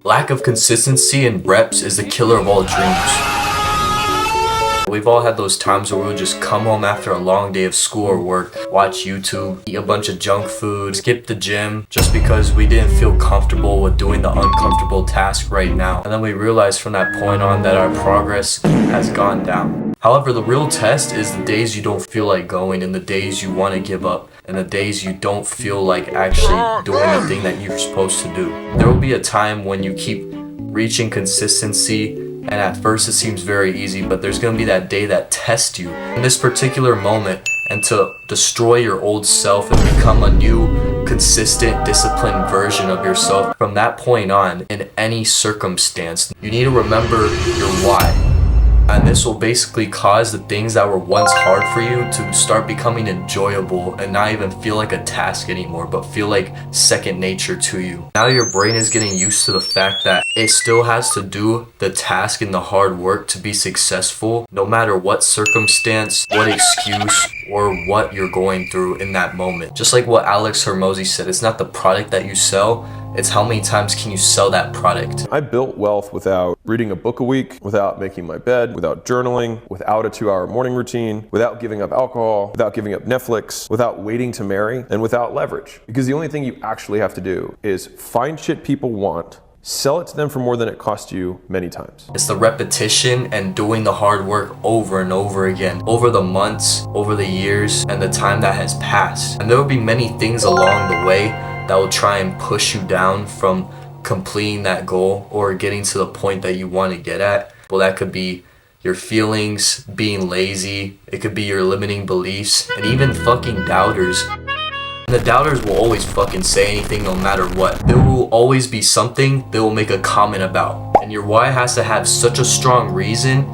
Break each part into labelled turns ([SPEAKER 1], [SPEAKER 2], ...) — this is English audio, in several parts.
[SPEAKER 1] Lack of consistency and reps is the killer of all dreams. We've all had those times where we'll just come home after a long day of school or work, watch YouTube, eat a bunch of junk food, skip the gym, just because we didn't feel comfortable with doing the uncomfortable task right now. And then we realize from that point on that our progress has gone down. However, the real test is the days you don't feel like going and the days you want to give up and the days you don't feel like actually doing the thing that you're supposed to do. There will be a time when you keep reaching consistency and at first it seems very easy, but there's going to be that day that tests you in this particular moment, and to destroy your old self and become a new, consistent, disciplined version of yourself from that point on in any circumstance. You need to remember your why. And this will basically cause the things that were once hard for you to start becoming enjoyable and not even feel like a task anymore, but feel like second nature to you. Now your brain is getting used to the fact that it still has to do the task and the hard work to be successful, no matter what circumstance, what excuse, or what you're going through in that moment. Just like what Alex Hormozi said, it's not the product that you sell, it's how many times can you sell that product.
[SPEAKER 2] I built wealth without reading a book a week, without making my bed, without journaling, without a 2-hour morning routine, without giving up alcohol, without giving up Netflix, without waiting to marry, and without leverage. Because the only thing you actually have to do is find shit people want, sell it to them for more than it cost you many times.
[SPEAKER 1] It's the repetition and doing the hard work over and over again, over the months, over the years, and the time that has passed. And there will be many things along the way that will try and push you down from completing that goal or getting to the point that you want to get at. Well, that could be your feelings, being lazy, it could be your limiting beliefs, and even fucking doubters. And the doubters will always fucking say anything no matter what. There will always be something they will make a comment about. And your why has to have such a strong reason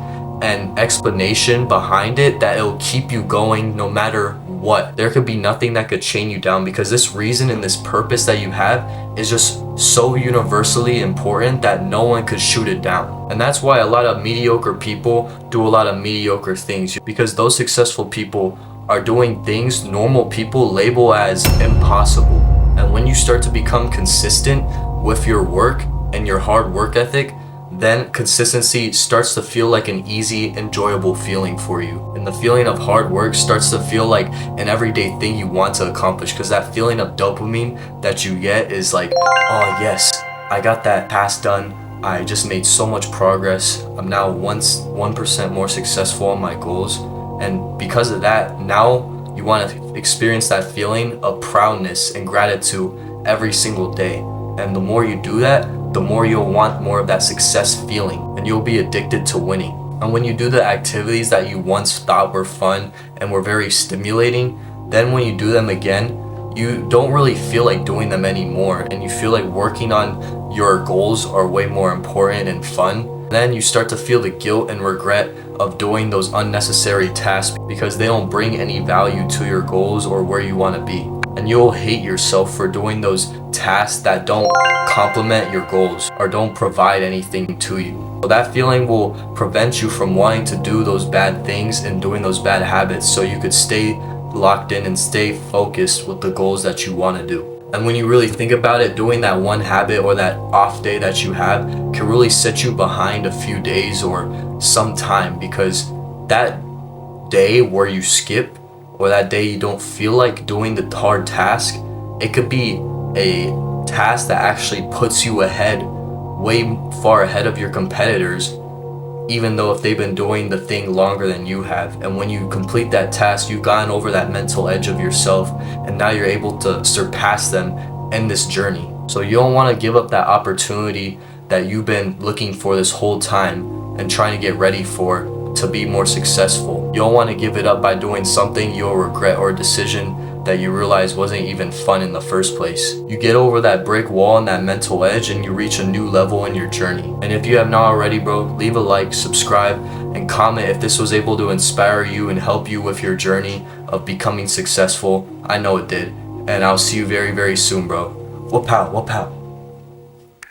[SPEAKER 1] and explanation behind it that it'll keep you going no matter what. There could be nothing that could chain you down, because this reason and this purpose that you have is just so universally important that no one could shoot it down. And that's why a lot of mediocre people do a lot of mediocre things, because those successful people are doing things normal people label as impossible. And when you start to become consistent with your work and your hard work ethic, then consistency starts to feel like an easy, enjoyable feeling for you. And the feeling of hard work starts to feel like an everyday thing you want to accomplish, because that feeling of dopamine that you get is like, oh yes, I got that task done. I just made so much progress. I'm now 1% more successful on my goals. And because of that, now you want to experience that feeling of proudness and gratitude every single day. And the more you do that, the more you'll want more of that success feeling, and you'll be addicted to winning. And when you do the activities that you once thought were fun and were very stimulating, then when you do them again, you don't really feel like doing them anymore, and you feel like working on your goals are way more important and fun. Then you start to feel the guilt and regret of doing those unnecessary tasks because they don't bring any value to your goals or where you want to be. And you'll hate yourself for doing those tasks that don't complement your goals or don't provide anything to you. So that feeling will prevent you from wanting to do those bad things and doing those bad habits, so you could stay locked in and stay focused with the goals that you want to do. And when you really think about it, doing that one habit or that off day that you have can really set you behind a few days or some time, because that day where you skip or that day you don't feel like doing the hard task, it could be a task that actually puts you ahead, way far ahead of your competitors, even though if they've been doing the thing longer than you have. And when you complete that task, you've gotten over that mental edge of yourself, and now you're able to surpass them in this journey. So you don't want to give up that opportunity that you've been looking for this whole time and trying to get ready for to be more successful. You don't want to give it up by doing something you'll regret, or a decision that you realize wasn't even fun in the first place. You get over that brick wall and that mental edge, and you reach a new level in your journey. And if you have not already, bro, leave a like, subscribe, and comment if this was able to inspire you and help you with your journey of becoming successful. I know it did. And I'll see you very, very soon, bro. Whoop out, whoop out.